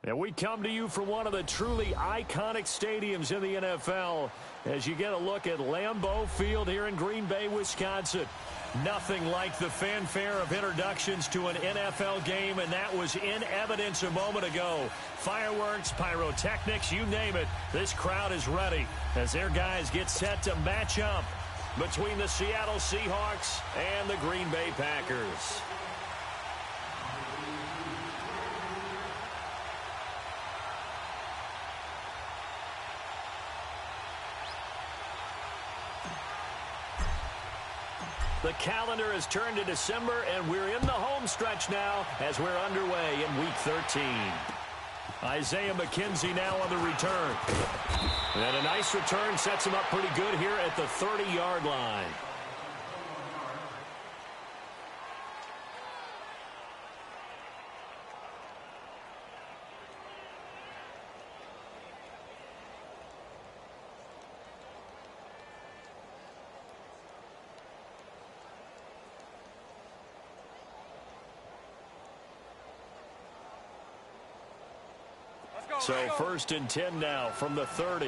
And we come to you from one of the truly iconic stadiums in the NFL as you get a look at Lambeau Field here in Green Bay, Wisconsin. Nothing like the fanfare of introductions to an NFL game, and that was in evidence a moment ago. Fireworks, pyrotechnics, you name it. This crowd is ready as their guys get set to match up between the Seattle Seahawks and the Green Bay Packers. The calendar has turned to December, and we're in the home stretch now as we're underway in Week 13. Isaiah McKenzie now on the return. And a nice return sets him up pretty good here at the 30-yard line. So 1st and 10 now from the 30.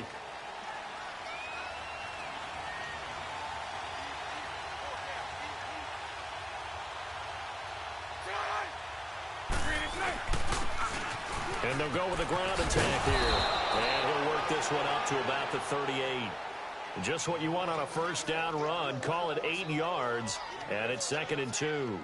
And they'll go with the ground attack here. And he'll work this one up to about the 38. Just what you want on a first down run. Call it 8 yards. And it's 2nd and 2.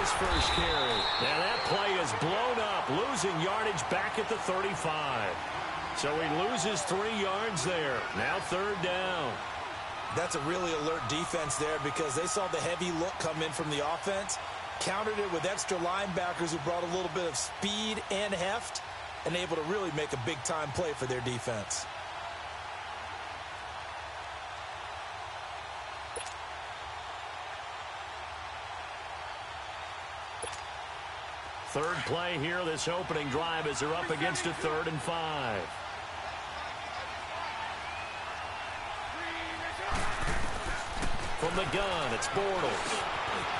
First carry. Now that play is blown up, losing yardage back at the 35. So he loses 3 yards there. Now 3rd down. That's a really alert defense there because they saw the heavy look come in from the offense, countered it with extra linebackers who brought a little bit of speed and heft, and able to really make a big-time play for their defense. Third play here, this opening drive, as they're up against a 3rd and 5. From the gun, it's Bortles.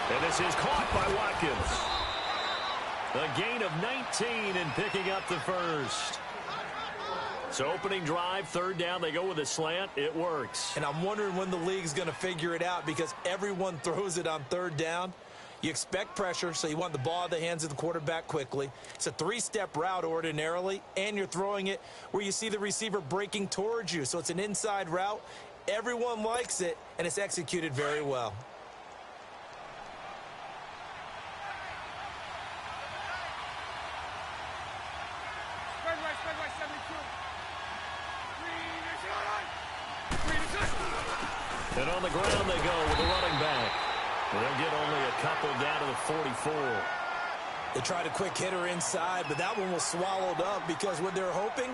And this is caught by Watkins. A gain of 19 and picking up the first. So opening drive, 3rd down, they go with a slant. It works. And I'm wondering when the league's going to figure it out because everyone throws it on 3rd down. You expect pressure, so you want the ball in the hands of the quarterback quickly. It's a 3-step route ordinarily, and you're throwing it where you see the receiver breaking towards you. So it's an inside route. Everyone likes it, and it's executed very well. And on the ground they go with the running back. They'll get only a couple down to the 44. They tried a quick hitter inside, but that one was swallowed up because what they're hoping,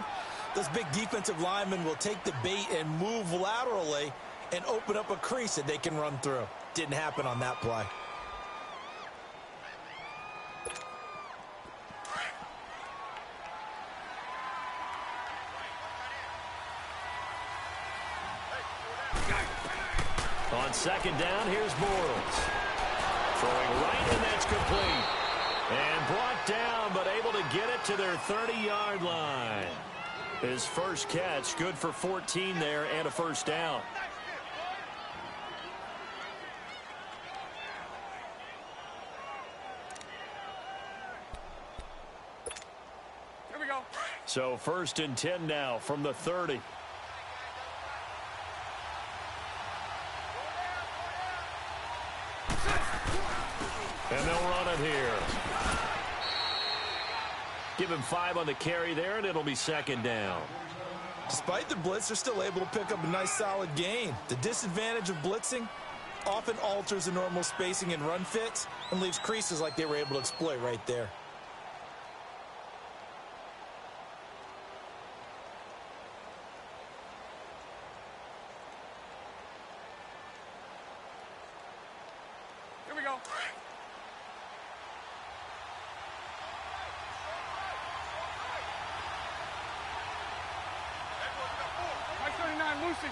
those big defensive linemen will take the bait and move laterally and open up a crease that they can run through. Didn't happen on that play. On 2nd down, here's Bortles. Throwing right, and that's complete. And brought down, but able to get it to their 30-yard line. His first catch, good for 14 there, and a first down. Here we go. So 1st and 10 now from the 30. And they'll run it here. Give him 5 on the carry there, and it'll be 2nd down. Despite the blitz, they're still able to pick up a nice solid gain. The disadvantage of blitzing often alters the normal spacing and run fits and leaves creases like they were able to exploit right there. Mike 39, Lucy.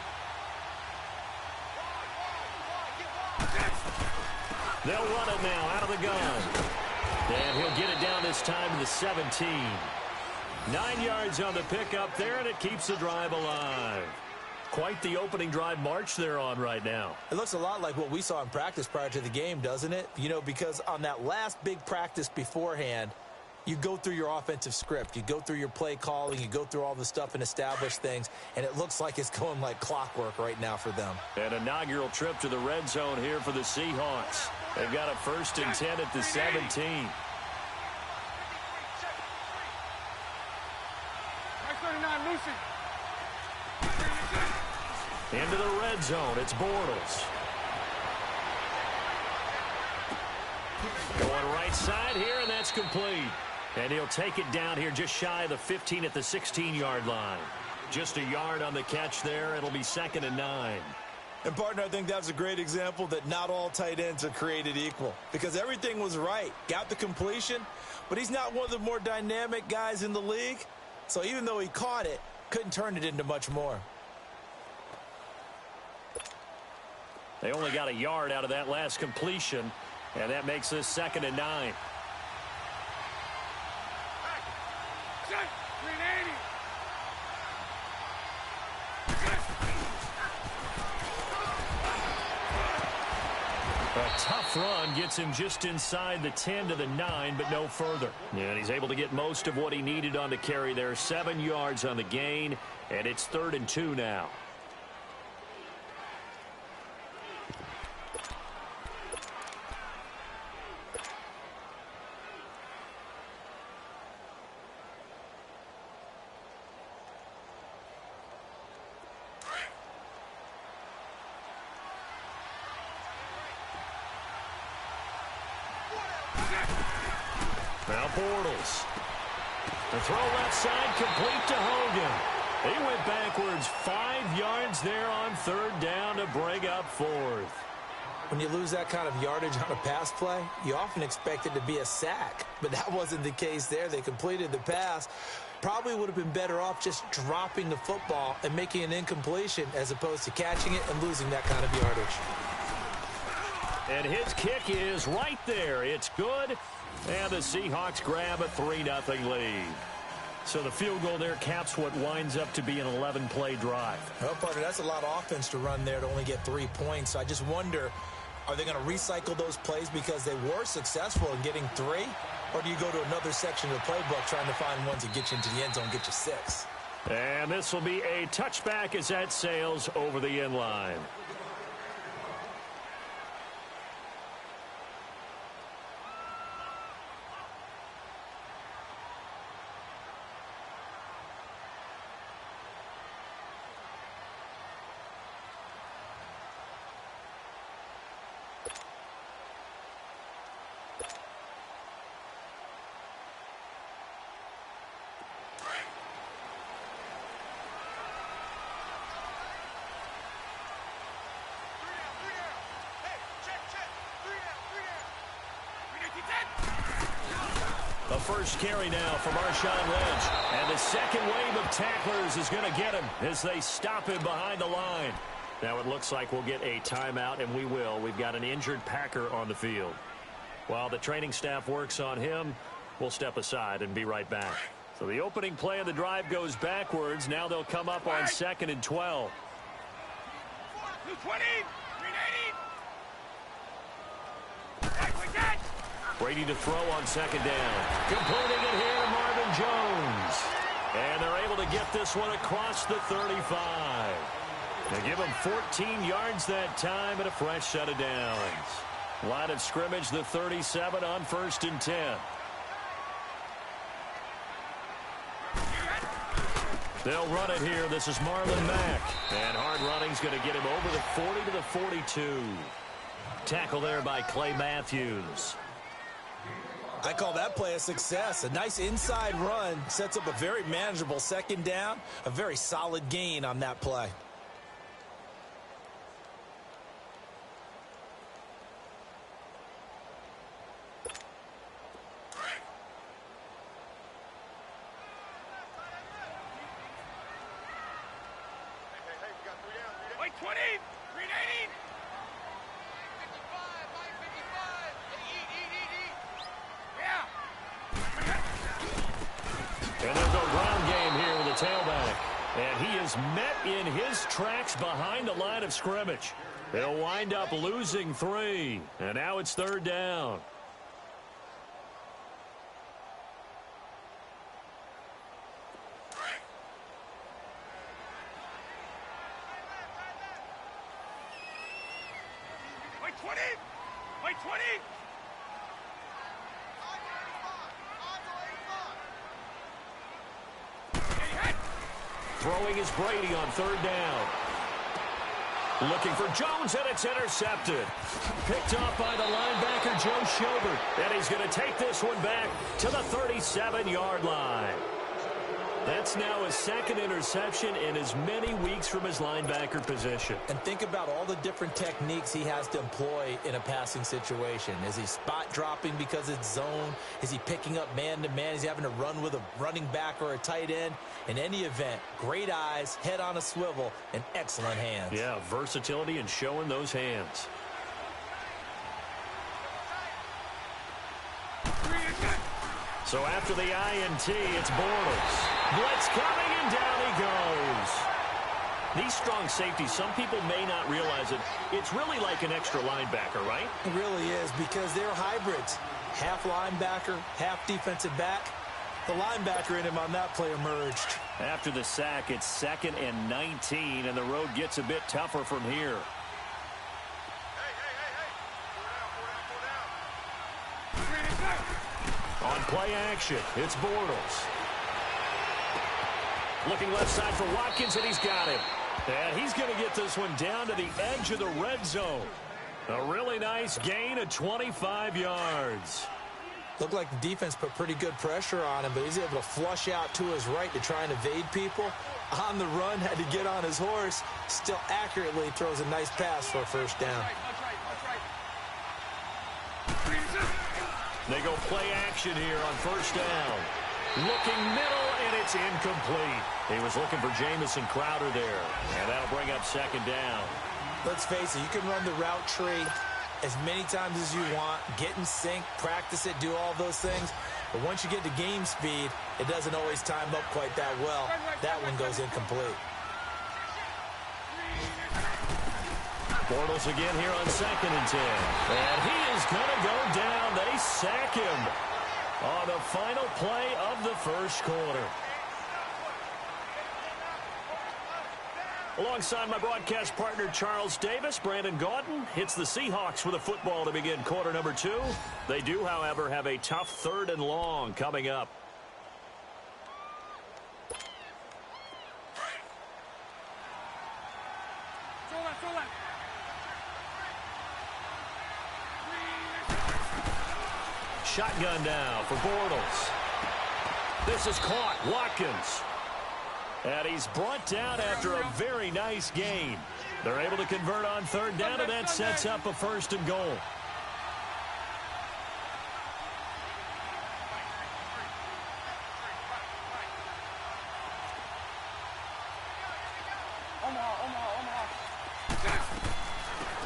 They'll run it now out of the gun. And he'll get it down this time to the 17. 9 yards on the pickup there, and it keeps the drive alive. Quite the opening drive march they're on right now. It looks a lot like what we saw in practice prior to the game, doesn't it? You know, because on that last big practice beforehand, you go through your offensive script. You go through your play calling. You go through all the stuff and establish things. And it looks like it's going like clockwork right now for them. An inaugural trip to the red zone here for the Seahawks. They've got a 1st and 10 at the 17. Mike 39, Lucy. Into the red zone. It's Bortles. Going right side here, and that's complete. And he'll take it down here just shy of the 15 at the 16-yard line. Just a yard on the catch there. It'll be 2nd and 9. And, partner, I think that's a great example that not all tight ends are created equal. Because everything was right. Got the completion, but he's not one of the more dynamic guys in the league. So even though he caught it, couldn't turn it into much more. They only got a yard out of that last completion, and that makes this 2nd and 9. Set. 380. A tough run gets him just inside the 10 to the 9, but no further. And he's able to get most of what he needed on the carry there. 7 yards on the gain, and it's 3rd and 2 now. Now Bortles. The throw left side, complete to Hogan. He went backwards 5 yards there on 3rd down to bring up 4th. When you lose that kind of yardage on a pass play, you often expect it to be a sack. But that wasn't the case there. They completed the pass. Probably would have been better off just dropping the football and making an incompletion as opposed to catching it and losing that kind of yardage. And his kick is right there. It's good. And the Seahawks grab a 3-0 lead. So the field goal there caps what winds up to be an 11-play drive. Well, partner, that's a lot of offense to run there to only get 3 points. I just wonder, are they going to recycle those plays because they were successful in getting 3? Or do you go to another section of the playbook trying to find ones that get you into the end zone, get you 6? And this will be a touchback as that sails over the end line. The first carry now for Marshawn Lynch. And the second wave of tacklers is going to get him as they stop him behind the line. Now it looks like we'll get a timeout, and we will. We've got an injured Packer on the field. While the training staff works on him, we'll step aside and be right back. So the opening play of the drive goes backwards. Now they'll come up on 2nd and 12. 220. 380. Brady to throw on 2nd down. Completing it here to Marvin Jones. And they're able to get this one across the 35. They give him 14 yards that time and a fresh set of downs. Line of scrimmage, the 37 on 1st and 10. They'll run it here. This is Marlon Mack. And hard running's going to get him over the 40 to the 42. Tackle there by Clay Matthews. I call that play a success. A nice inside run sets up a very manageable 2nd down. A very solid gain on that play. And they'll go ground game here with the tailback. And he is met in his tracks behind the line of scrimmage. They'll wind up losing 3. And now it's 3rd down. Wait 20! Wait 20! Throwing is Brady on 3rd down. Looking for Jones, and it's intercepted. Picked off by the linebacker, Joe Schobert. And he's going to take this one back to the 37-yard line. That's now his 2nd interception in as many weeks from his linebacker position. And think about all the different techniques he has to employ in a passing situation. Is he spot dropping because it's zone? Is he picking up man-to-man? Is he having to run with a running back or a tight end? In any event, great eyes, head on a swivel, and excellent hands. Yeah, versatility and showing those hands. So after the INT, it's Bortles. Blitz coming, and down he goes. These strong safeties, some people may not realize it. It's really like an extra linebacker, right? It really is, because they're hybrids. Half linebacker, half defensive back. The linebacker in him on that play emerged. After the sack, it's 2nd and 19, and the road gets a bit tougher from here. On play action, it's Bortles. Looking left side for Watkins, and he's got him. And he's going to get this one down to the edge of the red zone. A really nice gain of 25 yards. Looked like the defense put pretty good pressure on him, but he's able to flush out to his right to try and evade people. On the run, had to get on his horse. Still accurately throws a nice pass for a 1st down. They go play action here on 1st down. Looking middle, and it's incomplete. He was looking for Jamison Crowder there, and that'll bring up 2nd down. Let's face it, you can run the route tree as many times as you want, get in sync, practice it, do all those things. But once you get to game speed, it doesn't always time up quite that well. That one goes incomplete. Bortles again here on 2nd and 10. And he is going to go down. They sack him on the final play of the 1st quarter. Alongside my broadcast partner, Charles Davis, Brandon Gaudin hits the Seahawks with a football to begin quarter number 2. They do, however, have a tough 3rd and long coming up. Shotgun now for Bortles. This is caught. Watkins. And he's brought down after a very nice gain. They're able to convert on 3rd down, and that sets up a 1st and goal.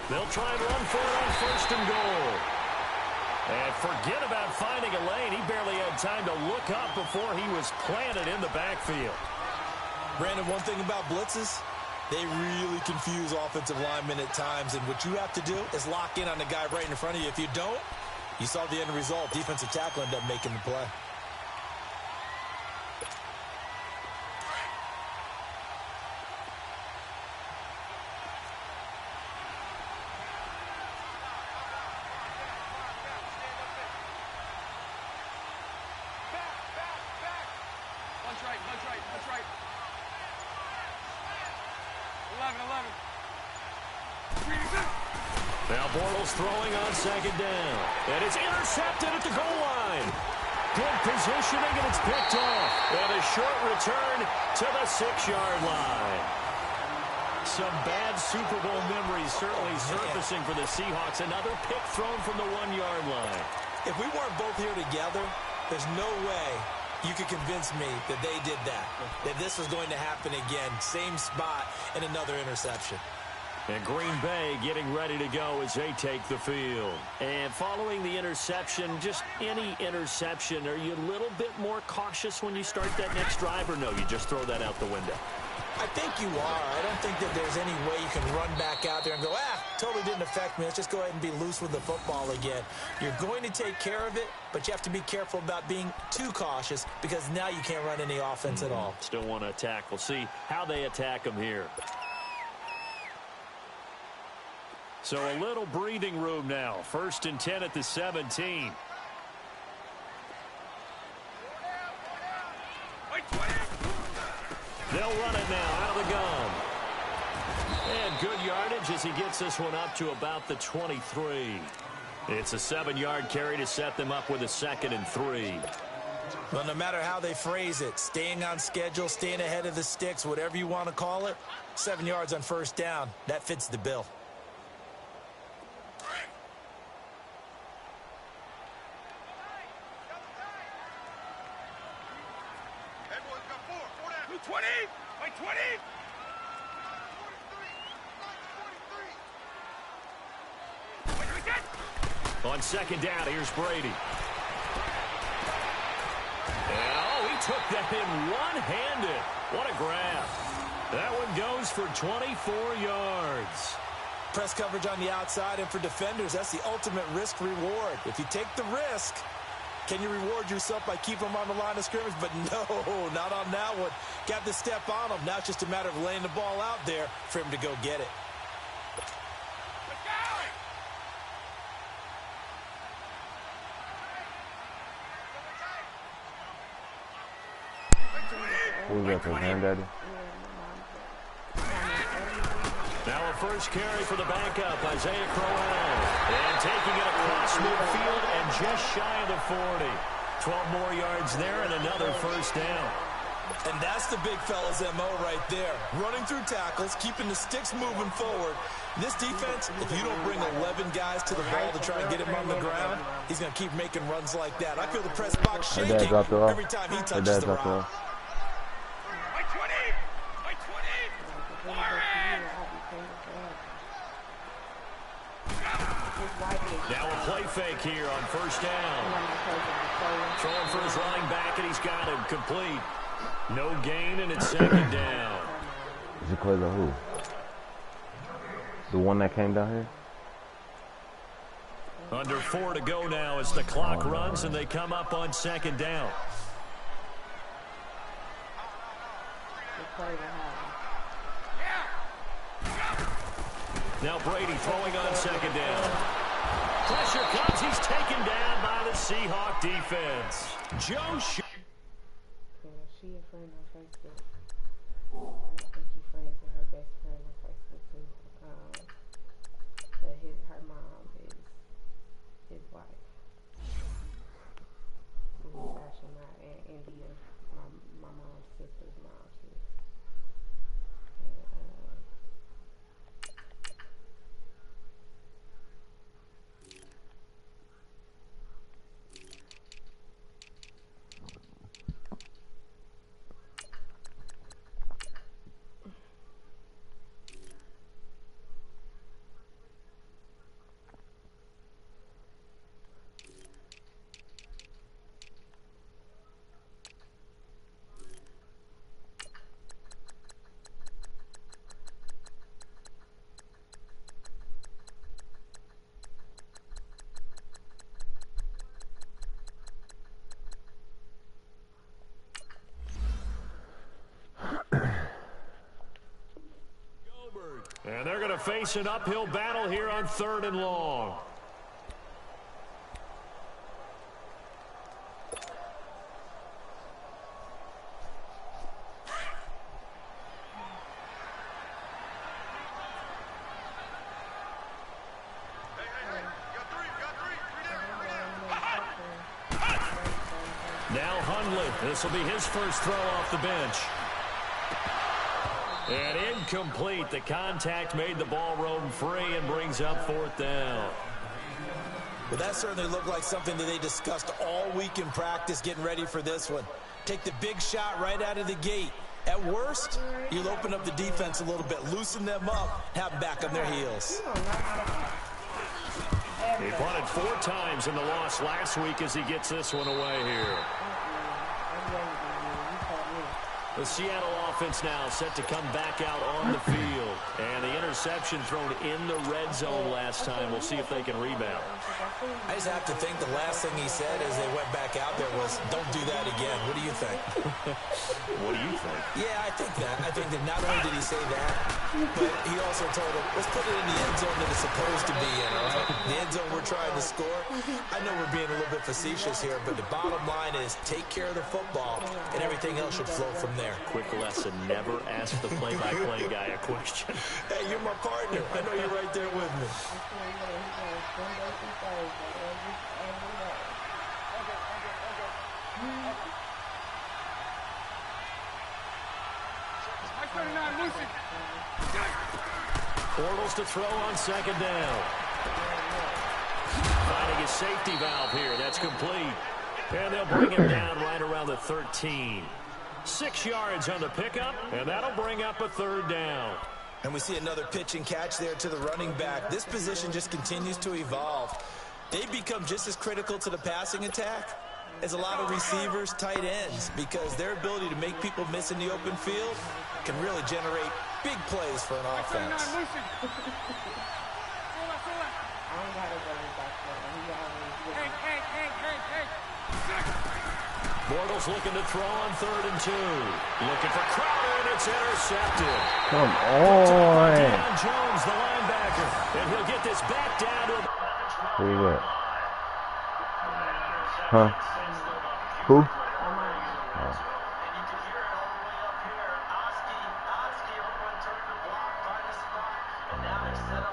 They'll try and run for it on 1st and goal. And forget about finding a lane. He barely had time to look up before he was planted in the backfield. Brandon, one thing about blitzes, they really confuse offensive linemen at times. And what you have to do is lock in on the guy right in front of you. If you don't, you saw the end result. Defensive tackle ended up making the play. That's right. 11. Now Bortles throwing on 2nd down. And it's intercepted at the goal line. Good positioning, and it's picked off. And a short return to the 6-yard line. Some bad Super Bowl memories certainly surfacing for the Seahawks. Another pick thrown from the 1-yard line. If we weren't both here together, there's no way you could convince me that they did that this was going to happen again. Same spot and another interception. And Green Bay getting ready to go as they take the field. And following the interception, just any interception, are you a little bit more cautious when you start that next drive, or no, you just throw that out the window? I think you are. I don't think that there's any way you can run back out there and go, totally didn't affect me. Let's just go ahead and be loose with the football again. You're going to take care of it, but you have to be careful about being too cautious because now you can't run any offense at all. Still want to attack. We'll see how they attack them here. So a little breathing room now. 1st and 10 at the 17. They'll run it now out of the gun. And good yardage as he gets this one up to about the 23. It's a 7-yard carry to set them up with a 2nd and 3. Well, no matter how they phrase it, staying on schedule, staying ahead of the sticks, whatever you want to call it, 7 yards on 1st down, that fits the bill. On 2nd down, here's Brady. Oh, he took that in one-handed. What a grab. That one goes for 24 yards. Press coverage on the outside, and for defenders, that's the ultimate risk-reward. If you take the risk, can you reward yourself by keeping them on the line of scrimmage? But no, not on that one. Got the step on him. Now it's just a matter of laying the ball out there for him to go get it. Who's that, for granddaddy? Now a first carry for the backup, Isaiah Crowell. And taking it across midfield and just shy of the 40. 12 more yards there and another 1st down. And that's the big fella's MO right there. Running through tackles, keeping the sticks moving forward. This defense, if you don't bring 11 guys to the ball to try and get him on the ground, he's going to keep making runs like that. I feel the press box shaking every time he touches the rock. Now a play fake here on 1st down. Throwing for his running back, and he's got him complete. No gain, and it's 2nd down. Is it play the who? The one that came down here? Under 4 to go now as the clock runs, and they come up on 2nd down. Now Brady throwing on 2nd down. Pressure comes. He's taken down by the Seahawk defense. Joe Sh she a friend on Facebook. I think she's friends with her best friend on Facebook too. But her mom is his wife. Actually, my Aunt India, my mom's sister's mom too. And they're going to face an uphill battle here on 3rd and long. Now Hundley. This will be his first throw off the bench. And incomplete. The contact made the ball roam free and brings up 4th down. Well, that certainly looked like something that they discussed all week in practice getting ready for this one. Take the big shot right out of the gate. At worst, you'll open up the defense a little bit, loosen them up, have them back on their heels. He punted 4 times in the loss last week as he gets this one away here. The Seattle offense now set to come back out on the field. And the interception thrown in the red zone last time. We'll see if they can rebound. I just have to think the last thing he said as they went back out there was, don't do that again. What do you think? What do you think? Yeah, I think that. I think that not only did he say that, but he also told him, let's put it in the end zone that it's supposed to be in, all right? The end zone we're trying to score. I know we're being a little bit facetious here, but the bottom line is take care of the football, and everything else should flow from there. Quick lesson, never ask the play-by-play guy a question. Hey, you're my partner. I know you're right there with me. Bortles to throw on second down. Finding his safety valve here. That's complete. And they'll bring him down right around the 13. 6 yards on the pickup, and that'll bring up a 3rd down. And we see another pitch and catch there to the running back. This position just continues to evolve. They become just as critical to the passing attack as a lot of receivers, tight ends, because their ability to make people miss in the open field can really generate big plays for an offense. Bortles looking to throw on 3rd and 2. Looking for Crowder, and it's intercepted. Come on. Deion Jones, the linebacker, and he'll get this back down to... Who you got? Huh? Who? Oh.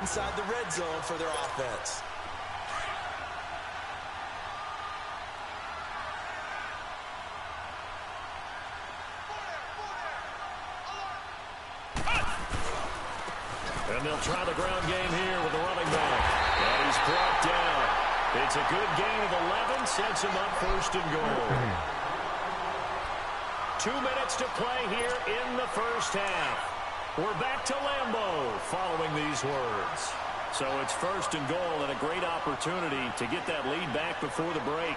Inside the red zone for their offense. And they'll try the ground game here with the running back. And he's brought down. It's a good gain of 11. Sets him up 1st and goal. 2 minutes to play here in the first half. We're back to Lambeau following these words. So it's 1st and goal, and a great opportunity to get that lead back before the break.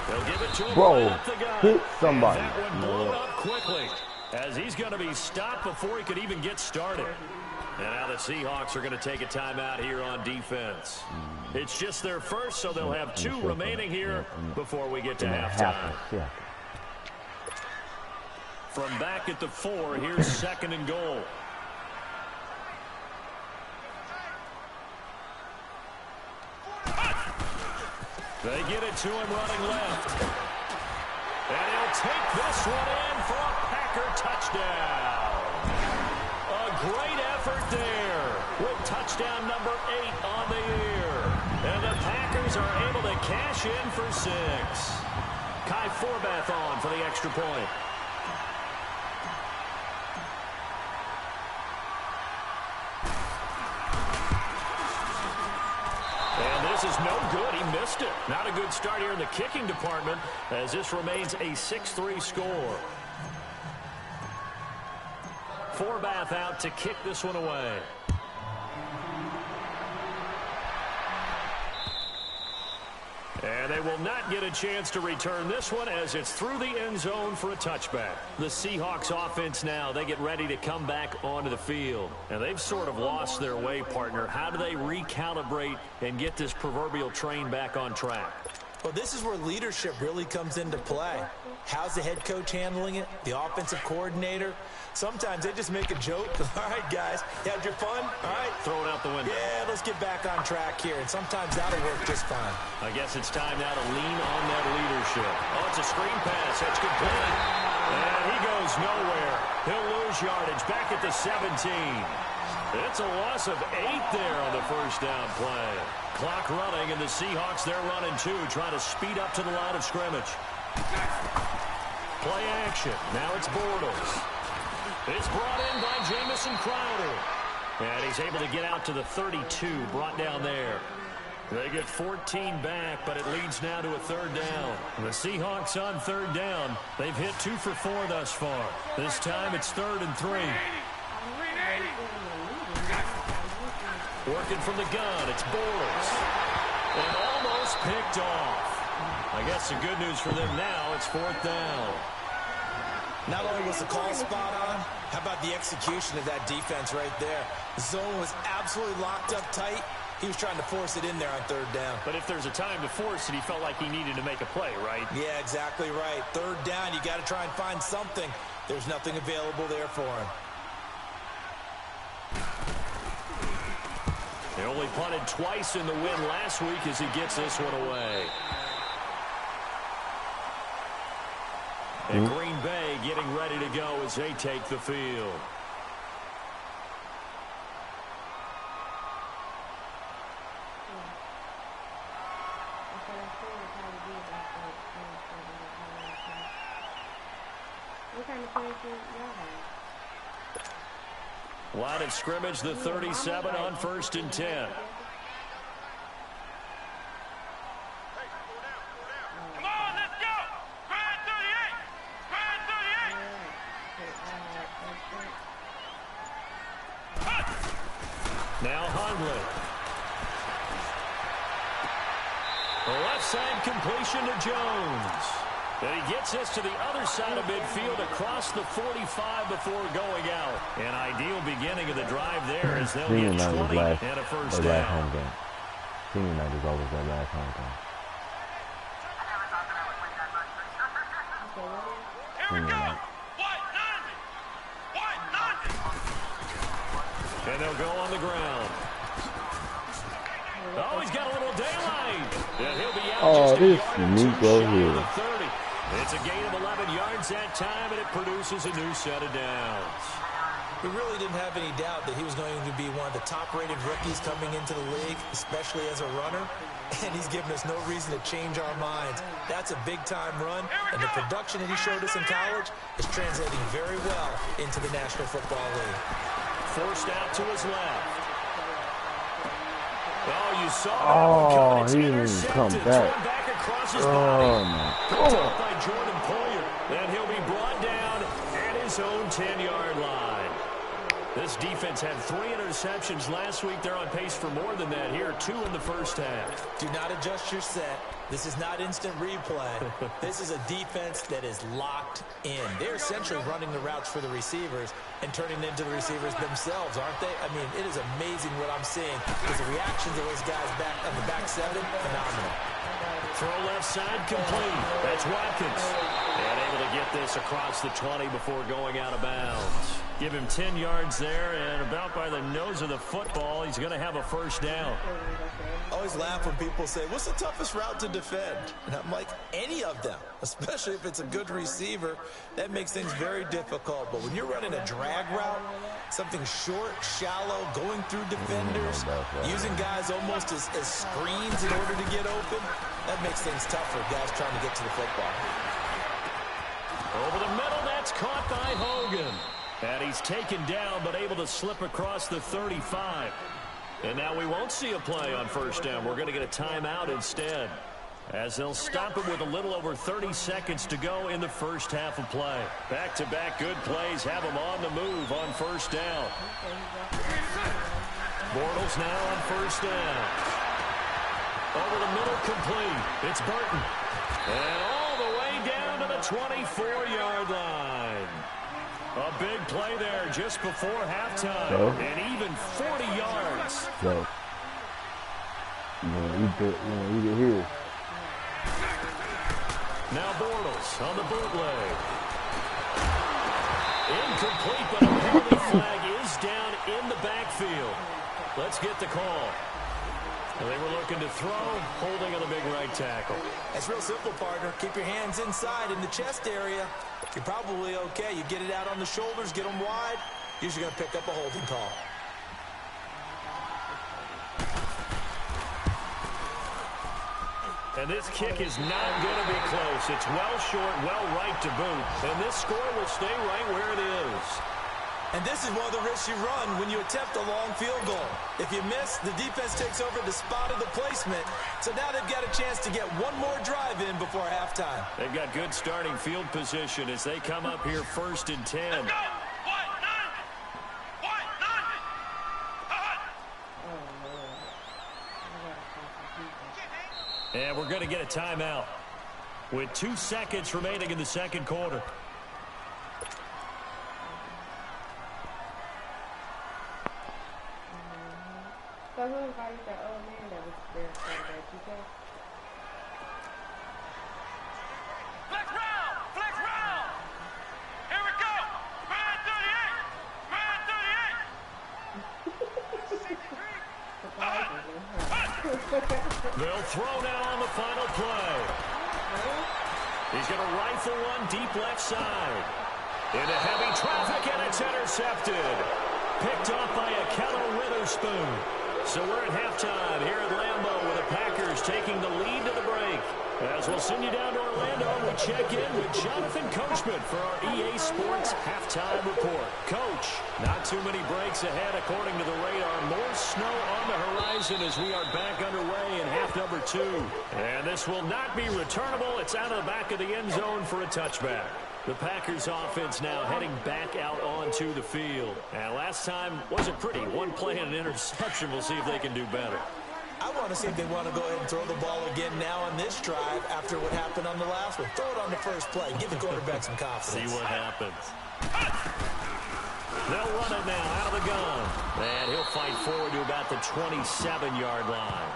They'll give it to him. Bro, right up the gut. hit somebody. And that one blown up quickly as he's going to be stopped before he could even get started. And now the Seahawks are going to take a timeout here on defense. It's just their first, so they'll have 2 remaining here before we get to halftime. From back at the 4, here's 2nd and goal. They get it to him running left. And he'll take this one in for a Packer touchdown. A great effort there with touchdown number 8 on the year. And the Packers are able to cash in for 6. Kai Forbath on for the extra point. And this is no good. He missed it. Not a good start here in the kicking department as this remains a 6-3 score. Forbath out to kick this one away. And they will not get a chance to return this one as it's through the end zone for a touchback. The Seahawks offense now, they get ready to come back onto the field. And they've sort of lost their way, partner. How do they recalibrate and get this proverbial train back on track? Well, this is where leadership really comes into play. How's the head coach handling it? The offensive coordinator? Sometimes they just make a joke. All right, guys, you had your fun? All right. Throw it out the window. Yeah, let's get back on track here. And sometimes that'll work just fine. I guess it's time now to lean on that leadership. Oh, it's a screen pass. That's complete. And he goes nowhere. He'll lose yardage back at the 17. It's a loss of 8 there on the first down play. Clock running, and the Seahawks, they're running 2, trying to speed up to the line of scrimmage. Play action. Now it's Bortles. It's brought in by Jamison Crowder. And he's able to get out to the 32, brought down there. They get 14 back, but it leads now to a third down. The Seahawks on third down. They've hit 2 for 4 thus far. This time it's 3rd and 3. Working from the gun, it's Bortles. And almost picked off. I guess the good news for them now, it's 4th down. Not only was the call spot on, how about the execution of that defense right there? The zone was absolutely locked up tight. He was trying to force it in there on 3rd down. But if there's a time to force it, he felt like he needed to make a play, right? Yeah, exactly right. 3rd down, you got to try and find something. There's nothing available there for him. They only punted twice in the win last week as he gets this one away. And Green Bay getting ready to go as they take the field. Line of scrimmage, the 37 on 1st and 10. Come on, let's go! Square 38! Square 38! Now Hundley. The left side completion to Jones. And he gets this to the other side of midfield across the 45 before going out. An ideal beginning of the drive there as they'll get 20 and a first down. Home game. Senior night is always their last home game. Here we go! White 90! White 90! And they'll go on the ground. Oh, he's got a little daylight. And he'll be out just a yard or two shy of the 30. It's a gain of 11 yards that time, and it produces a new set of downs. We really didn't have any doubt that he was going to be one of the top-rated rookies coming into the league, especially as a runner. And he's given us no reason to change our minds. That's a big-time run, and the production that he showed us in college is translating very well into the National Football League. Forced out to his left. Oh, you saw that one coming. He didn't even come back. Back across his body. My Picked God. up by Jordan Poyer. Then he'll be brought down at his own 10-yard line. This defense had 3 interceptions last week. They're on pace for more than that here. 2 in the first half. Do not adjust your set. This is not instant replay. This is a defense that is locked in. They're essentially running the routes for the receivers and turning it into the receivers themselves, aren't they? I mean, it is amazing what I'm seeing because the reactions of those guys back on the back 7, phenomenal. Throw left side complete. That's Watkins. And able to get this across the 20 before going out of bounds. Give him 10 yards there, and about by the nose of the football, he's going to have a first down. I always laugh when people say, what's the toughest route to defend? And I'm like, any of them, especially if it's a good receiver. That makes things very difficult. But when you're running a drag route, something short, shallow, going through defenders, using guys almost as screens in order to get open, that makes things tough for guys trying to get to the football. Over the middle, that's caught by Hogan. And he's taken down, but able to slip across the 35. And now we won't see a play on first down. We're going to get a timeout instead, as they'll stop him with a little over 30 seconds to go in the first half of play. Back-to-back good plays have him on the move on first down. Bortles now on first down. Over the middle, complete. It's Burton. And all the way down to the 24-yard line. A big play there just before halftime. And even 40 yards. So, you want to eat it here. Now Bortles on the bootleg. Incomplete, but a penalty flag is down in the backfield. Let's get the call. They were looking to throw, holding on the big right tackle. It's real simple, partner. Keep your hands inside in the chest area. You're probably okay. You get it out on the shoulders, get them wide. Usually going to pick up a holding call. And this kick is not going to be close. It's well short, well right to boot. And this score will stay right where it is. And this is one of the risks you run when you attempt a long field goal. If you miss, the defense takes over the spot of the placement. So now they've got a chance to get one more drive in before halftime. They've got good starting field position as they come up here 1st and 10. And we're going to get a timeout with 2 seconds remaining in the second quarter. So who invited that old man that was there Saturday? GK? Flex round! Flex round! Here we go! Man 38! Man 38! They'll throw now on the final play. He's going to rifle one deep left side. Into heavy traffic, and it's intercepted. Picked off by Yayo Que. So we're at halftime here at Lambeau with the Packers taking the lead to the break. As we'll send you down to Orlando, we check in with Jonathan Coachman for our EA Sports halftime report. Coach, not too many breaks ahead according to the radar. More snow on the horizon as we are back underway in half number 2. And this will not be returnable. It's out of the back of the end zone for a touchback. The Packers offense now heading back out onto the field. And last time wasn't pretty. One play and an interception. We'll see if they can do better. I want to see if they want to go ahead and throw the ball again now on this drive after what happened on the last one. Throw it on the first play. Give the quarterback some confidence. See what happens. They'll run it now out of the gun. And he'll fight forward to about the 27-yard line.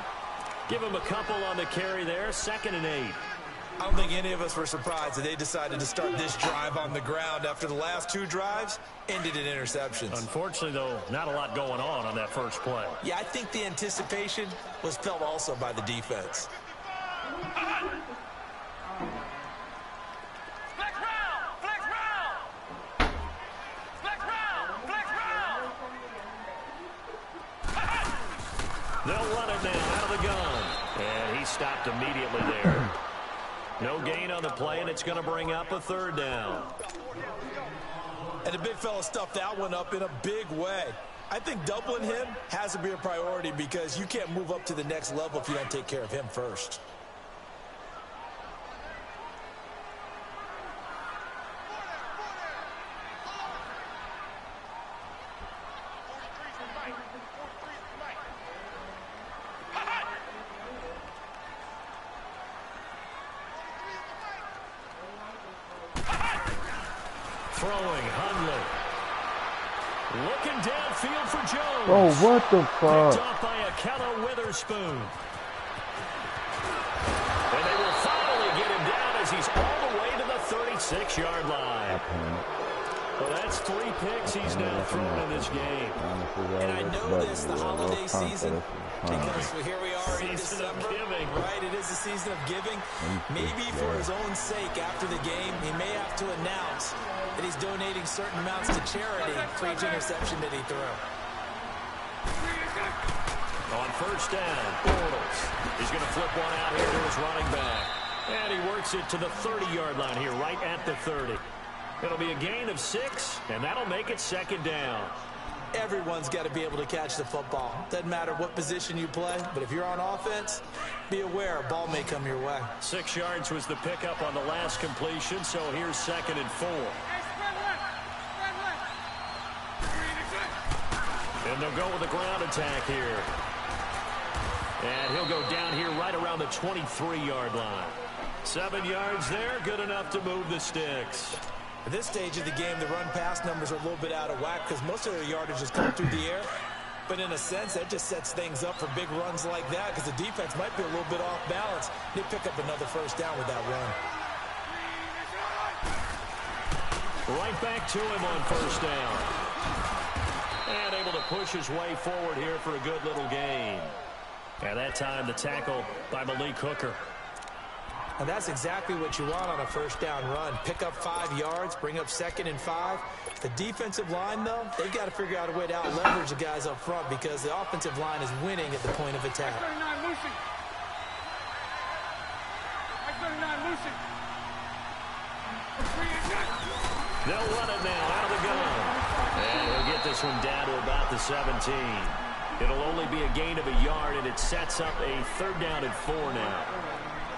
Give him a couple on the carry there. 2nd and 8. I don't think any of us were surprised that they decided to start this drive on the ground after the last 2 drives ended in interceptions. Unfortunately, though, not a lot going on that first play. Yeah, I think the anticipation was felt also by the defense. Flex round! Flex round! Flex round! Flex round! They'll run it now out of the gun. And he stopped immediately there. No gain on the play, and it's going to bring up a 3rd down. And the big fella stuffed that one up in a big way. I think doubling him has to be a priority because you can't move up to the next level if you don't take care of him first. Throwing, Hundley. Looking downfield for Jones. Oh, what the fuck? Picked off by Yayo Witherspoon. And they will finally get him down as he's all the way to the 36-yard line. Well, that's 3 picks he's now thrown in this game. And I know this, the holiday season, because here we are in December, right? It is the season of giving. Maybe for his own sake, after the game, he may have to announce that he's donating certain amounts to charity for each interception that he threw. On 1st down, Bortles. He's going to flip one out here to his running back. And he works it to the 30-yard line here, right at the 30. It'll be a gain of 6, and that'll make it 2nd down. Everyone's got to be able to catch the football. Doesn't matter what position you play, but if you're on offense, be aware a ball may come your way. 6 yards was the pickup on the last completion, so here's 2nd and 4. And they'll go with the ground attack here. And he'll go down here right around the 23-yard line. 7 yards there, good enough to move the sticks. At this stage of the game, the run-pass numbers are a little bit out of whack because most of their yardage is coming through the air. But in a sense, that just sets things up for big runs like that because the defense might be a little bit off balance. They pick up another 1st down with that run. Right back to him on 1st down. And able to push his way forward here for a good little gain. And that time the tackle by Malik Hooker. And that's exactly what you want on a 1st down run. Pick up 5 yards, bring up 2nd and 5. The defensive line, though, they've got to figure out a way to out-leverage the guys up front because the offensive line is winning at the point of attack. They'll run it now out of the gun. And this one down to about the 17. It'll only be a gain of a yard, and it sets up a 3rd down and 4 now.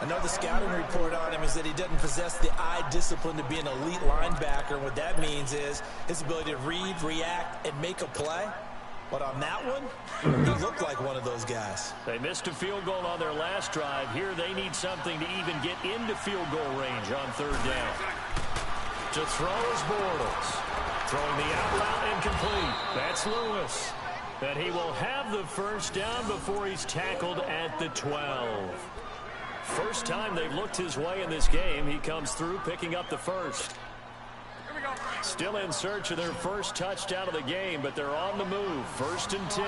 Another scouting report on him is that he doesn't possess the eye discipline to be an elite linebacker. And what that means is his ability to read, react, and make a play. But on that one, he looked like one of those guys. They missed a field goal on their last drive. Here they need something to even get into field goal range on 3rd down. To throw is Bortles. Throwing the out route incomplete. That's Lewis. And he will have the 1st down before he's tackled at the 12. First time they've looked his way in this game. He comes through picking up the 1st. Still in search of their first touchdown of the game, but they're on the move. 1st and 10.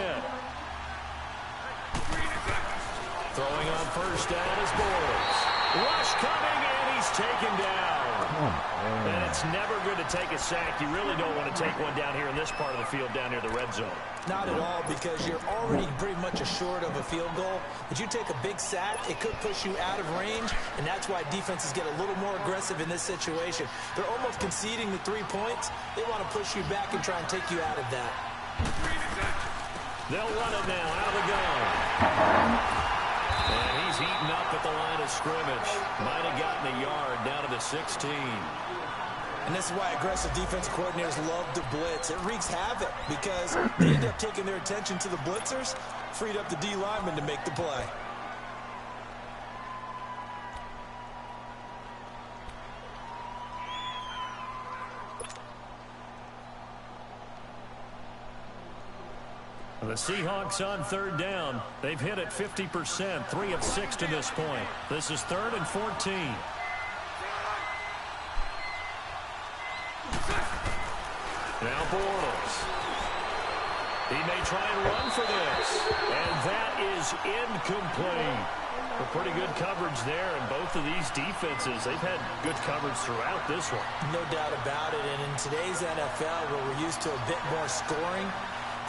Throwing on 1st down is Bortles. Rush coming, and he's taken down. And it's never good to take a sack. You really don't want to take one down here in this part of the field, down near the red zone. Not at all, because you're already pretty much assured of a field goal. But you take a big sack, it could push you out of range, and that's why defenses get a little more aggressive in this situation. They're almost conceding the 3 points. They want to push you back and try and take you out of that. They'll run it now out of the gun. And he's eaten up at the line of scrimmage. Might have gotten a yard down to the 16. And this is why aggressive defensive coordinators love to blitz. It wreaks havoc because they end up taking their attention to the blitzers, freed up the D lineman to make the play. The Seahawks on 3rd down. They've hit it 50%, 3 of 6 to this point. This is 3rd and 14. Now Bortles. He may try and run for this. And that is incomplete. A pretty good coverage there, and both of these defenses, they've had good coverage throughout this one. No doubt about it. And in today's NFL, where we're used to a bit more scoring,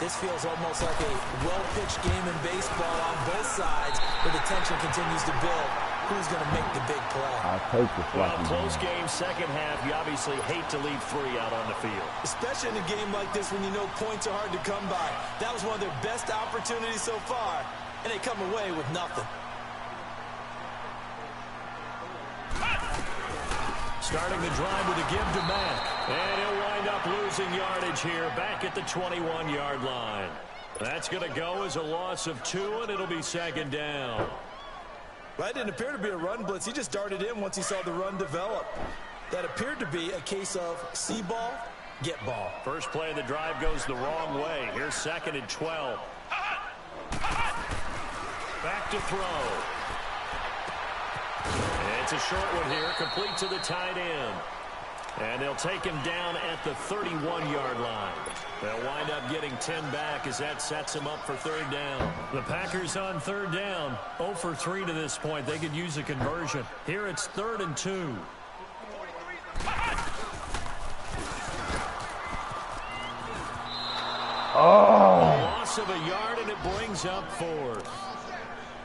this feels almost like a well-pitched game in baseball on both sides, where the tension continues to build. Who's going to make the big play? I'll take this. Well, close game, second half. You obviously hate to leave 3 out on the field. Especially in a game like this when you know points are hard to come by. That was one of their best opportunities so far, and they come away with nothing. Starting the drive with a give to Mack. And he'll wind up losing yardage here back at the 21-yard line. That's going to go as a loss of 2, and it'll be 2nd down. Well, that didn't appear to be a run blitz. He just darted in once he saw the run develop. That appeared to be a case of see ball, get ball. First play of the drive goes the wrong way. Here's 2nd and 12. Back to throw. It's a short one here, complete to the tight end. And they'll take him down at the 31-yard line. They'll wind up getting 10 back as that sets him up for 3rd down. The Packers on 3rd down, 0 for 3 to this point. They could use a conversion. Here it's 3rd and 2. Oh! A loss of a yard, and it brings up 4th.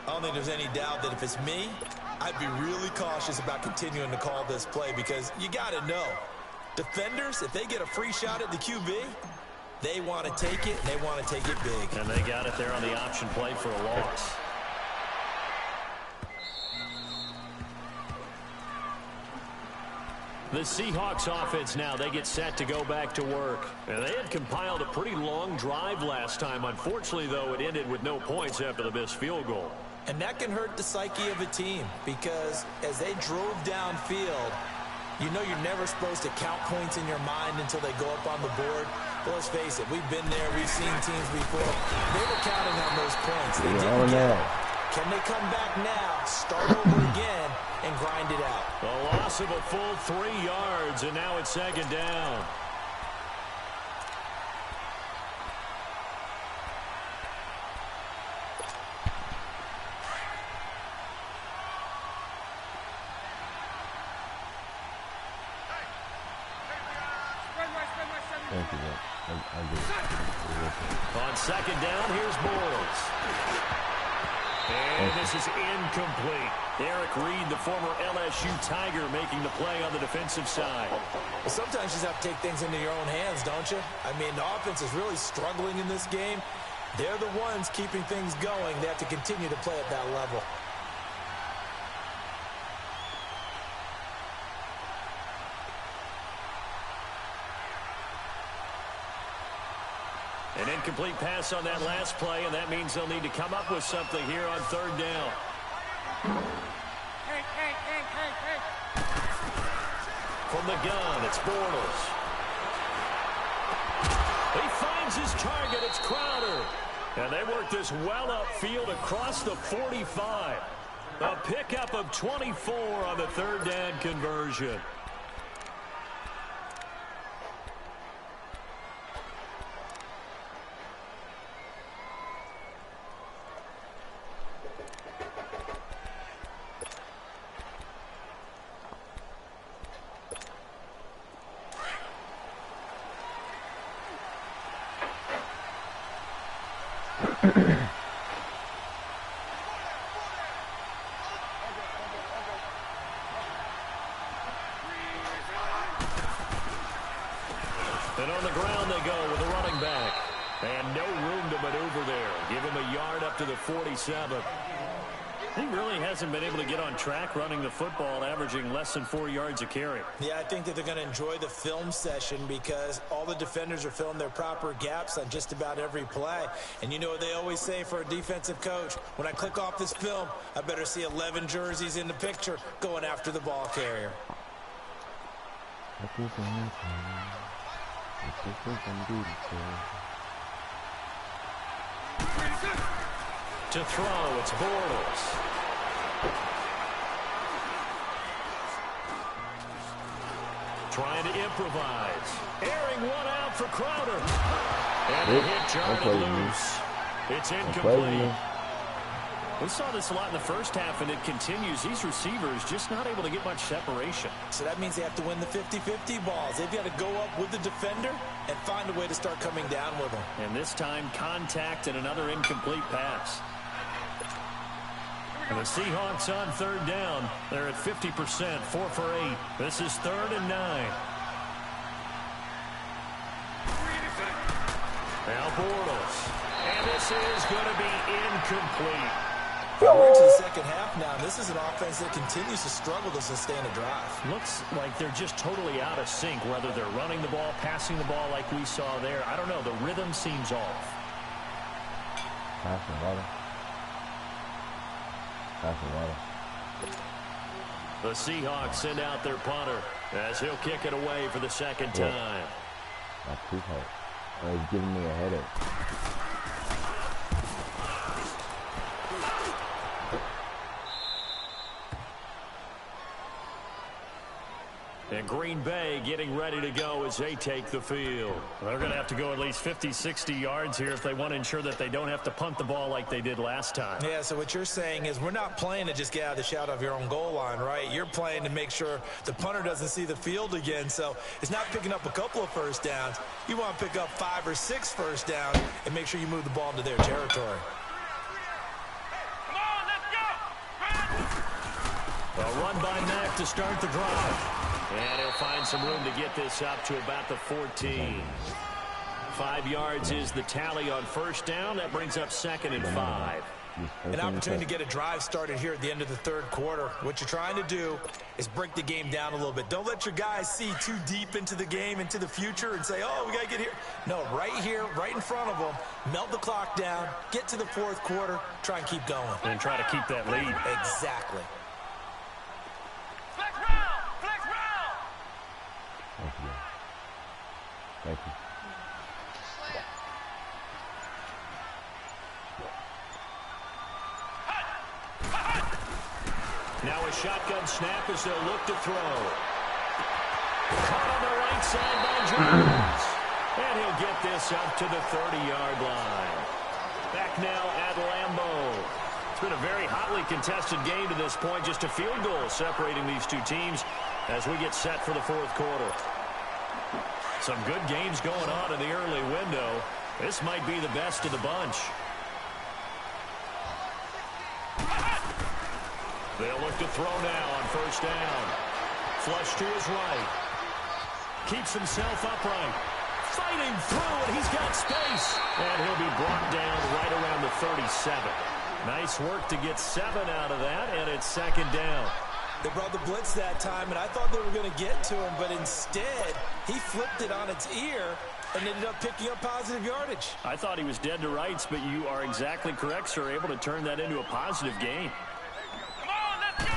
I don't think there's any doubt that if it's me, I'd be really cautious about continuing to call this play, because you got to know, defenders, if they get a free shot at the QB, they want to take it, and they want to take it big. And they got it there on the option play for a loss. The Seahawks offense now, they get set to go back to work. And they had compiled a pretty long drive last time. Unfortunately, though, it ended with no points after the missed field goal. And that can hurt the psyche of a team, because as they drove downfield, you know you're never supposed to count points in your mind until they go up on the board. But let's face it, we've been there, we've seen teams before. They were counting on those points. They didn't get it. Can they come back now, start over again, and grind it out? A loss of a full 3 yards, and now it's 2nd down. Thank you, On 2nd down, here's Bortles. And this This is incomplete. Eric Reed, the former LSU Tiger, making the play on the defensive side. Well, sometimes you just have to take things into your own hands, don't you? I mean, the offense is really struggling in this game. They're the ones keeping things going. They have to continue to play at that level. An incomplete pass on that last play, and that means they'll need to come up with something here on third down. From the gun, it's Bortles. He finds his target. It's Crowder. And they work this well upfield across the 45. A pickup of 24 on the third down conversion. And on the ground they go with a running back. And no room to maneuver there. Give him a yard up to the 47. He really hasn't been able to get on track running the football, averaging less than 4 yards a carry. Yeah, I think that they're going to enjoy the film session because all the defenders are filling their proper gaps on just about every play. And you know what they always say for a defensive coach? When I click off this film, I better see 11 jerseys in the picture going after the ball carrier. To throw, it's Bortles. Trying to improvise. Airing one out for Crowder. And the hit jarred loose. It's incomplete. We saw this a lot in the first half, and it continues. These receivers just not able to get much separation. So that means they have to win the 50-50 balls. They've got to go up with the defender and find a way to start coming down with them. And this time, contact and another incomplete pass. And the Seahawks on third down. They're at 50%, 4 for 8. This is 3rd and 9. Now Bortles. And this is going to be incomplete. We're into the second half now. This is an offense that continues to struggle to sustain a drive. Looks like they're just totally out of sync, whether they're running the ball, passing the ball like we saw there. I don't know. The rhythm seems off. The Seahawks send out their punter as he'll kick it away for the second time. That's too hard. Oh, he's giving me a headache. And Green Bay getting ready to go as they take the field. They're going to have to go at least 50, 60 yards here if they want to ensure that they don't have to punt the ball like they did last time. Yeah, so what you're saying is we're not playing to just get out of the shout of your own goal line, right? You're playing to make sure the punter doesn't see the field again. So it's not picking up a couple of first downs. You want to pick up 5 or 6 first downs and make sure you move the ball into their territory. Come on, let's go! A run by Mack to start the drive. And he'll find some room to get this up to about the 14. 5 yards is the tally on first down. That brings up 2nd and 5. An opportunity to get a drive started here at the end of the third quarter. What you're trying to do is break the game down a little bit. Don't let your guys see too deep into the game, into the future, and say, oh, we got to get here. No, right here, right in front of them, melt the clock down, get to the fourth quarter, try and keep going. And try to keep that lead. Exactly. Flex round! Flex round! Thank you. Now a shotgun snap as they'll look to throw. Caught on the right side by Jones. And he'll get this up to the 30-yard line. Back now at Lambeau. It's been a very hotly contested game to this point. Just a field goal separating these two teams as we get set for the fourth quarter. Some good games going on in the early window. This might be the best of the bunch. They'll look to throw now on first down. Flush to his right. Keeps himself upright. Fighting through, and he's got space. And he'll be brought down right around the 37. Nice work to get 7 out of that, and it's second down. They brought the blitz that time, and I thought they were going to get to him, but instead he flipped it on its ear and ended up picking up positive yardage. I thought he was dead to rights, but you are exactly correct, sir, able to turn that into a positive gain. Come on, let's go.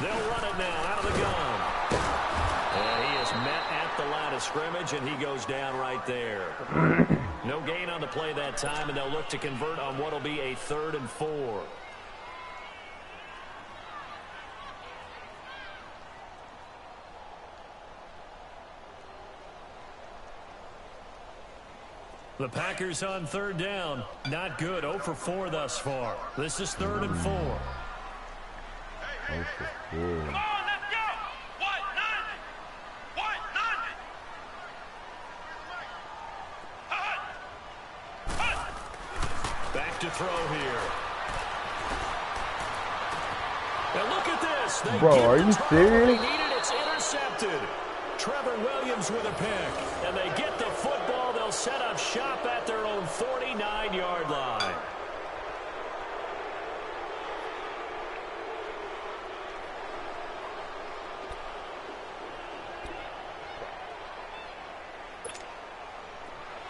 They'll run it now out of the gun. And he is met at the line of scrimmage, and he goes down right there. No gain on the play that time, and they'll look to convert on what will be a 3rd and 4. The Packers on 3rd down. Not good. 0 for 4 thus far. This is 3rd and 4. Come on, let's go. What? None. What? None. Back to throw here. And look at this. They Bro, get are the you turnover serious? they needed. It's intercepted. Trevor Williams with a pick. And they get the football. They'll set up shop at their own 49-yard line.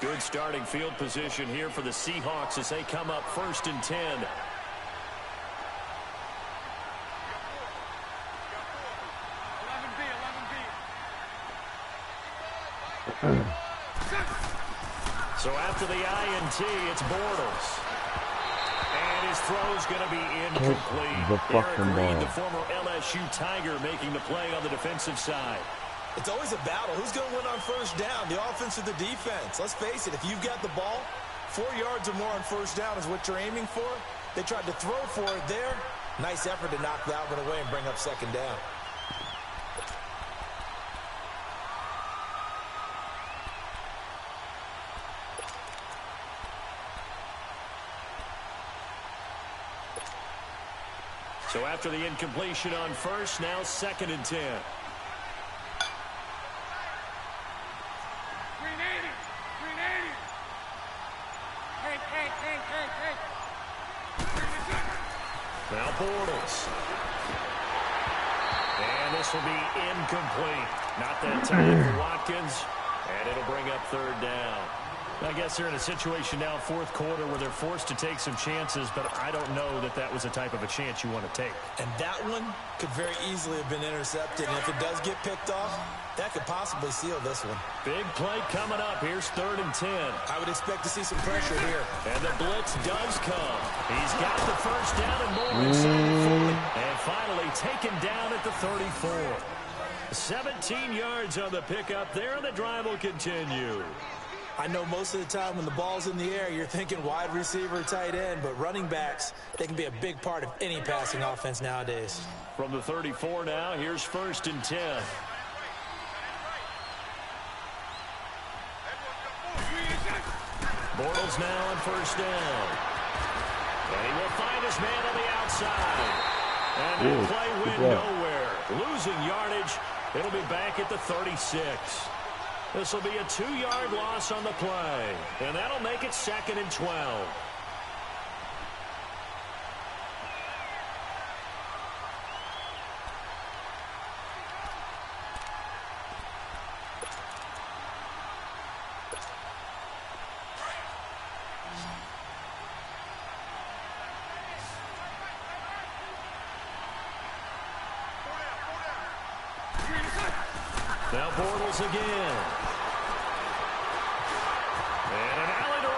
Good starting field position here for the Seahawks as they come up 1st and 10. So after the INT, it's Bortles. And his throw's going to be incomplete. The fucking Eric Reed, ball. the former LSU Tiger, making the play on the defensive side. It's always a battle. Who's going to win on first down, the offense or the defense? Let's face it, if you've got the ball, 4 yards or more on first down is what you're aiming for. They tried to throw for it there. Nice effort to knock that one away and bring up second down. So after the incompletion on first, now 2nd and 10. Now Bortles. And this will be incomplete. Not that time for Watkins. And it'll bring up 3rd down. I guess they're in a situation now, 4th quarter, where they're forced to take some chances, but I don't know that that was the type of a chance you want to take. And that one could very easily have been intercepted. And if it does get picked off, that could possibly seal this one. Big play coming up. Here's 3rd and 10. I would expect to see some pressure here. And the blitz does come. He's got the first down and more inside the 40. And finally taken down at the 34. 17 yards on the pickup there, and the drive will continue. I know most of the time when the ball's in the air, you're thinking wide receiver, tight end, but running backs, they can be a big part of any passing offense nowadays. From the 34 now, here's 1st and 10. Bortles now on first down. And he will find his man on the outside. And that play went nowhere. Losing yardage. It'll be back at the 36. This will be a 2-yard loss on the play. And that'll make it 2nd and 12. Now Bortles again. And an alley to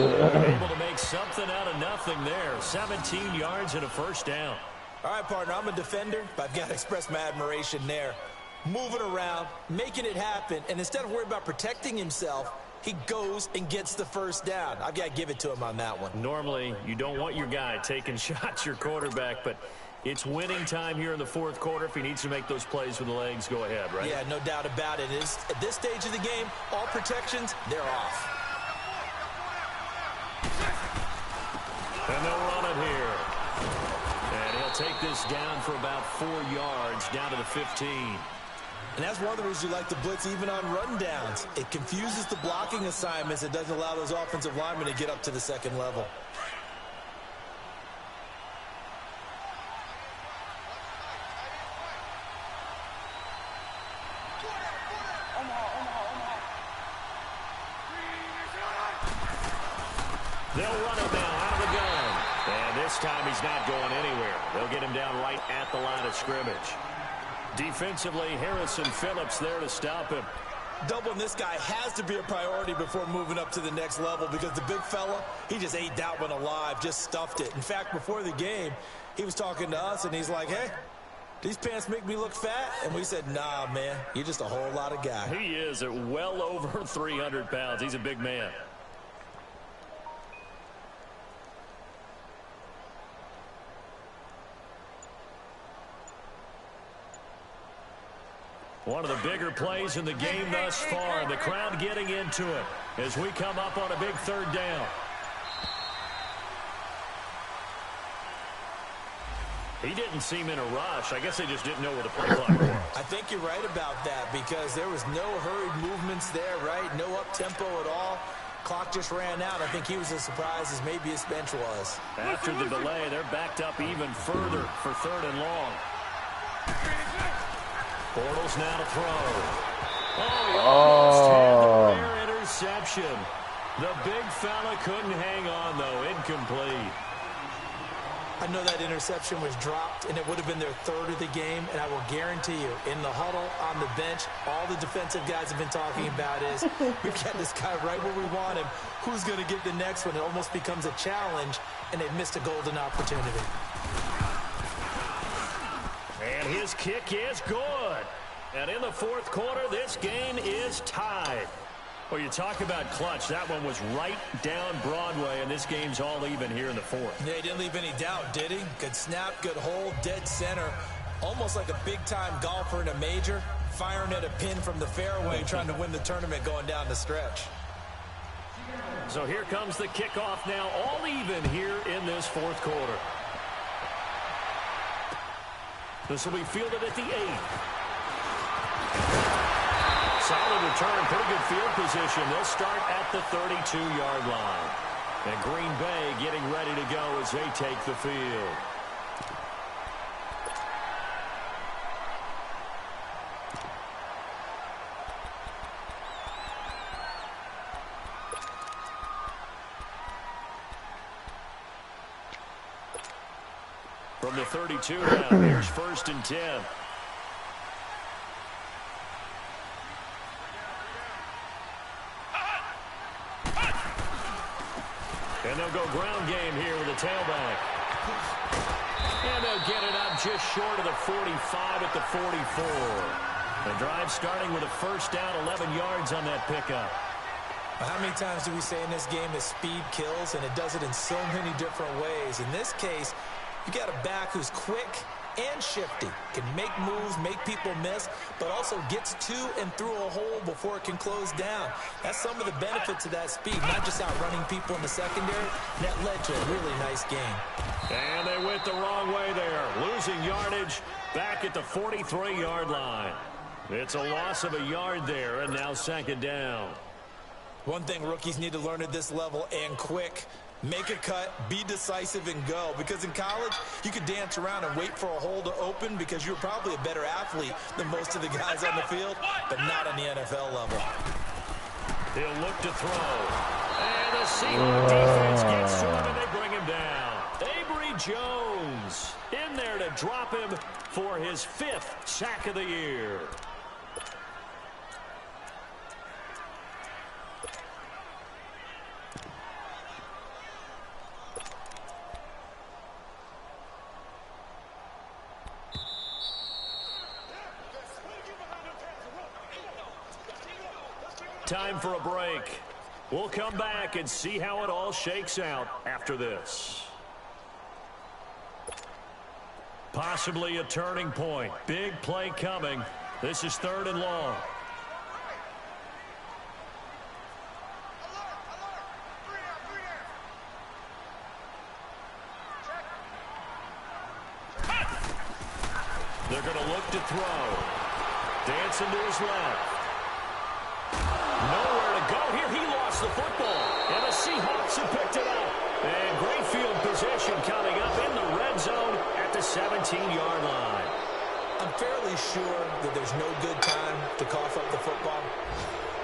run. Able to make something out of nothing there. 17 yards and a first down. All right, partner, I'm a defender, but I've got to express my admiration there. Moving around, making it happen, and instead of worrying about protecting himself, he goes and gets the first down. I've got to give it to him on that one. Normally, you don't want your guy taking shots, your quarterback, but it's winning time here in the 4th quarter. If he needs to make those plays with the legs, go ahead, right? Yeah, no doubt about it. At this stage of the game, all protections, they're off. And they'll run it here. And he'll take this down for about 4 yards, down to the 15. And that's one of the reasons you like the blitz even on run downs. It confuses the blocking assignments. It doesn't allow those offensive linemen to get up to the second level. They'll run it now out of the gun. And this time he's not going anywhere. They'll get him down right at the line of scrimmage. Defensively, Harrison Phillips there to stop him. Doubling this guy has to be a priority before moving up to the next level because the big fella, he just ate that one alive, just stuffed it. In fact, before the game, he was talking to us, and he's like, hey, these pants make me look fat? And we said, nah, man, you're just a whole lot of guy. He is at well over 300 pounds. He's a big man. One of the bigger plays in the game thus far, and the crowd getting into it as we come up on a big third down. He didn't seem in a rush. I guess they just didn't know where the play clock was. I think you're right about that because there was no hurried movements there, right? No up-tempo at all. Clock just ran out. I think he was as surprised as maybe his bench was. After the delay, they're backed up even further for third and long. Bortles now to throw. Oh, he almost had the rare interception. The big fella couldn't hang on, though. Incomplete. I know that interception was dropped, and it would have been their third of the game, and I will guarantee you, in the huddle, on the bench, all the defensive guys have been talking about is, we've got this guy right where we want him. Who's going to get the next one? It almost becomes a challenge, and they've missed a golden opportunity. And his kick is good. And in the fourth quarter, this game is tied. Well, you talk about clutch. That one was right down Broadway, and this game's all even here in the fourth. Yeah, he didn't leave any doubt, did he? Good snap, good hold, dead center. Almost like a big-time golfer in a major, firing at a pin from the fairway, trying to win the tournament going down the stretch. So here comes the kickoff now, all even here in this fourth quarter. This will be fielded at the 8. Solid return, pretty good field position. They'll start at the 32-yard line. And Green Bay getting ready to go as they take the field. From the 32 now, here's 1st and 10. And they'll go ground game here with a tailback. And they'll get it up just short of the 45 at the 44. The drive starting with a first down, 11 yards on that pickup. How many times do we say in this game that speed kills, and it does it in so many different ways? In this case, you got a back who's quick and shifty, can make moves, make people miss, but also gets to and through a hole before it can close down. That's some of the benefits of that speed, not just outrunning people in the secondary. And that led to a really nice game. And they went the wrong way there, losing yardage back at the 43-yard line. It's a loss of a yard there, and now 2nd down. One thing rookies need to learn at this level, and quick, make a cut, be decisive, and go. Because in college, you could dance around and wait for a hole to open because you're probably a better athlete than most of the guys on the field, but not on the NFL level. He'll look to throw. And the Seahawks defense gets to him, and they bring him down. Avery Jones in there to drop him for his 5th sack of the year. Time for a break. We'll come back and see how it all shakes out after this. Possibly a turning point. Big play coming. This is 3rd and long. they're going to look to throw. Dancing to his left. Nowhere to go here. He lost the football. And the Seahawks have picked it up. And great field position coming up in the red zone at the 17-yard line. I'm fairly sure that there's no good time to cough up the football.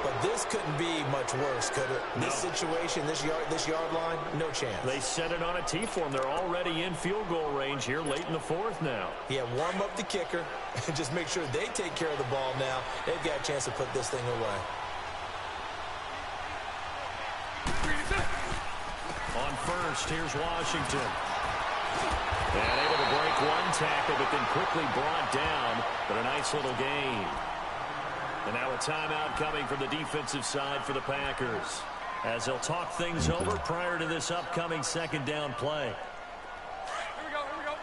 But this couldn't be much worse, could it? No. This situation, this yard line, no chance. They set it on a T for him. They're already in field goal range here late in the fourth now. Yeah, warm up the kicker and just make sure they take care of the ball now. They've got a chance to put this thing away. On first, here's Washington. And able to break one tackle, but then quickly brought down. But a nice little gain. And now a timeout coming from the defensive side for the Packers, as they'll talk things over prior to this upcoming second down play. Here we go, here we go.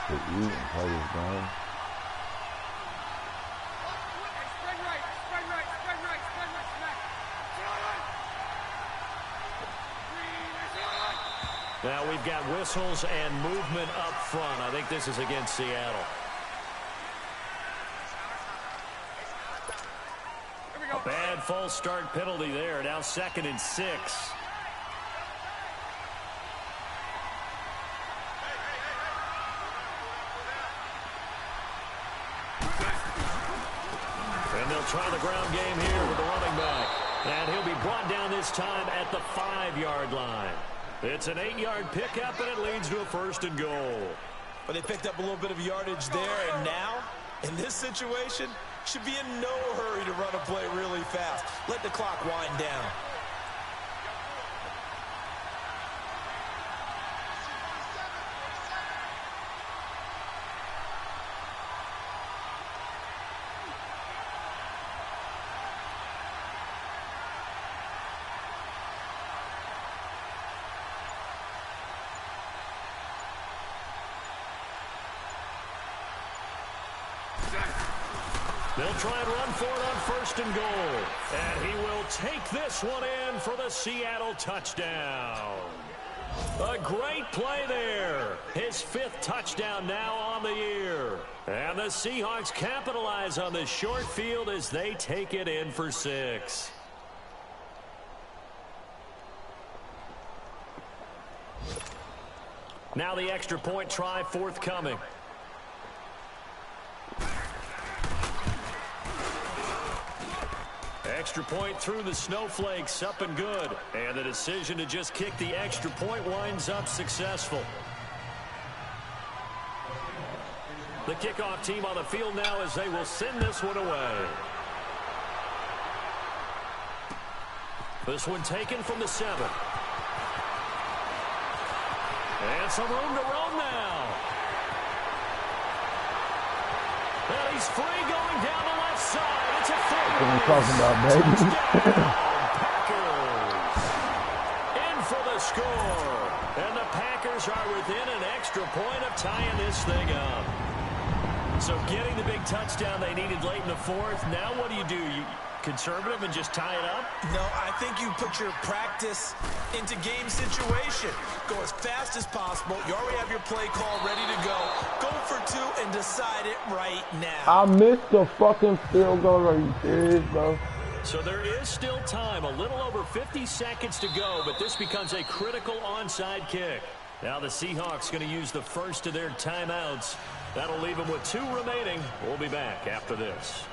The eat and play this game. Spread right, spread right, spread right, spread right, smack. Now we've got whistles and movement up front. I think this is against Seattle. Here we go. A bad false start penalty there. Now 2nd and 6. And they'll try the ground game here with the running back. And he'll be brought down this time at the 5-yard line. It's an 8-yard pickup, and it leads to a 1st and goal. But they picked up a little bit of yardage there, and now, in this situation, should be in no hurry to run a play really fast. Let the clock wind down. They'll try and run for it on 1st and goal. And he will take this one in for the Seattle touchdown. A great play there. His 5th touchdown now on the year. And the Seahawks capitalize on this short field as they take it in for 6. Now the extra point try forthcoming. Extra point through the snowflakes, up and good. And the decision to just kick the extra point winds up successful. The kickoff team on the field now as they will send this one away. This one taken from the 7. And some room to roam now. And he's free going down the left side. It's a What are you talking about, baby? Packers in for the score. And the Packers are within an extra point of tying this thing up. So getting the big touchdown they needed late in the 4th. Now what do? You conservative and just tie it up? No, I think you put your practice into game situation. Go as fast as possible. You already have your play call ready to go. Go for 2 and decide it right now. I missed the fucking field goal. Are you serious, bro? So there is still time. A little over 50 seconds to go, but this becomes a critical onside kick. Now the Seahawks going to use the first of their timeouts. That'll leave them with 2 remaining. We'll be back after this.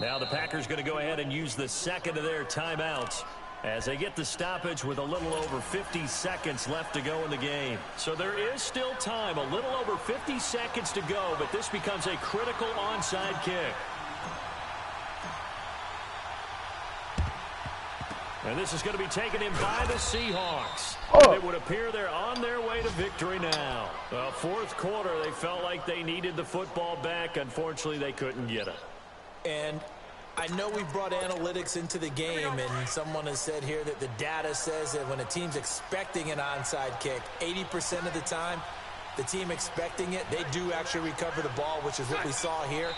Now the Packers going to go ahead and use the second of their timeouts as they get the stoppage with a little over 50 seconds left to go in the game. So there is still time, a little over 50 seconds to go, but this becomes a critical onside kick. And this is going to be taken in by the Seahawks. And it would appear they're on their way to victory now. Well, 4th quarter, they felt like they needed the football back. Unfortunately, they couldn't get it. And I know we've brought analytics into the game, and someone has said here that the data says that when a team's expecting an onside kick, 80% of the time, the team expecting it, they do actually recover the ball, which is what we saw here.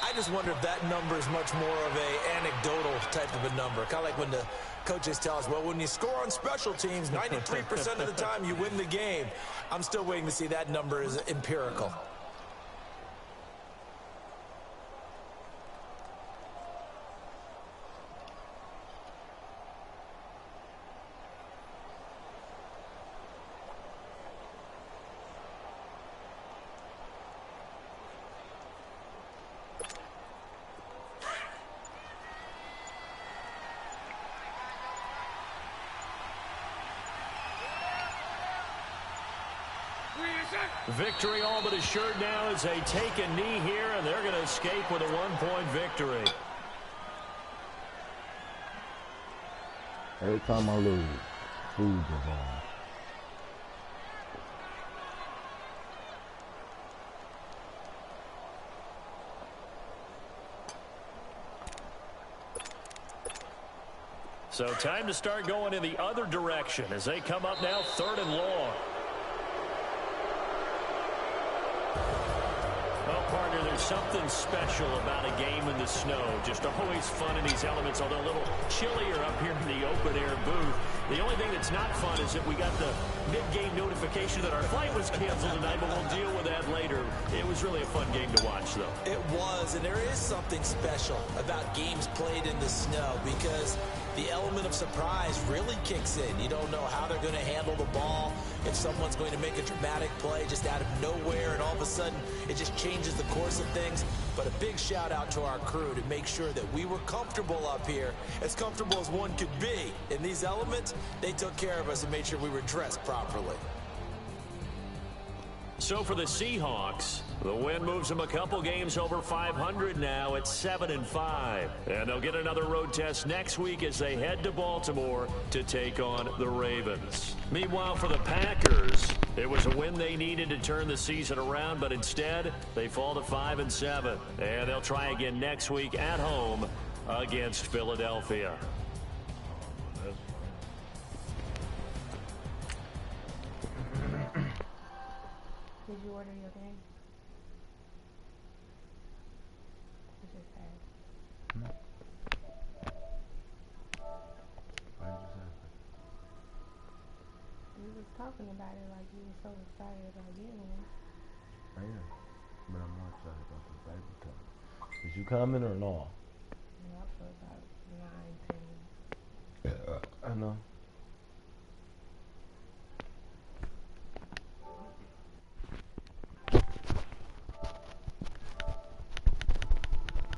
I just wonder if that number is much more of a anecdotal type of a number. Kind of like when the coaches tell us, well, when you score on special teams, 93% of the time you win the game. I'm still waiting to see that number is empirical. Victory all but assured now as they take a knee here, and they're going to escape with a 1-point victory. Every time I lose, food is on. So time to start going in the other direction as they come up now 3rd and long. Well, partner, there's something special about a game in the snow. Just always fun in these elements, although a little chillier up here in the open-air booth. The only thing that's not fun is that we got the mid-game notification that our flight was canceled tonight, but we'll deal with that later. It was really a fun game to watch, though. It was, and there is something special about games played in the snow because the element of surprise really kicks in. You don't know how they're going to handle the ball, if someone's going to make a dramatic play just out of nowhere, and all of a sudden it just changes the course of things. But a big shout out to our crew to make sure that we were comfortable up here, as comfortable as one could be. In these elements, they took care of us and made sure we were dressed properly. So for the Seahawks, the win moves them a couple games over 500 now at 7-5. And they'll get another road test next week as they head to Baltimore to take on the Ravens. Meanwhile, for the Packers, it was a win they needed to turn the season around, but instead they fall to 5-7. And they'll try again next week at home against Philadelphia. Did you order your game? You just asked. No. Why did you say that? You was talking about it like you were so excited about getting one. I am. But I'm more excited about the baby coming. Is you coming or no? Yeah, for about 9, 10. I know.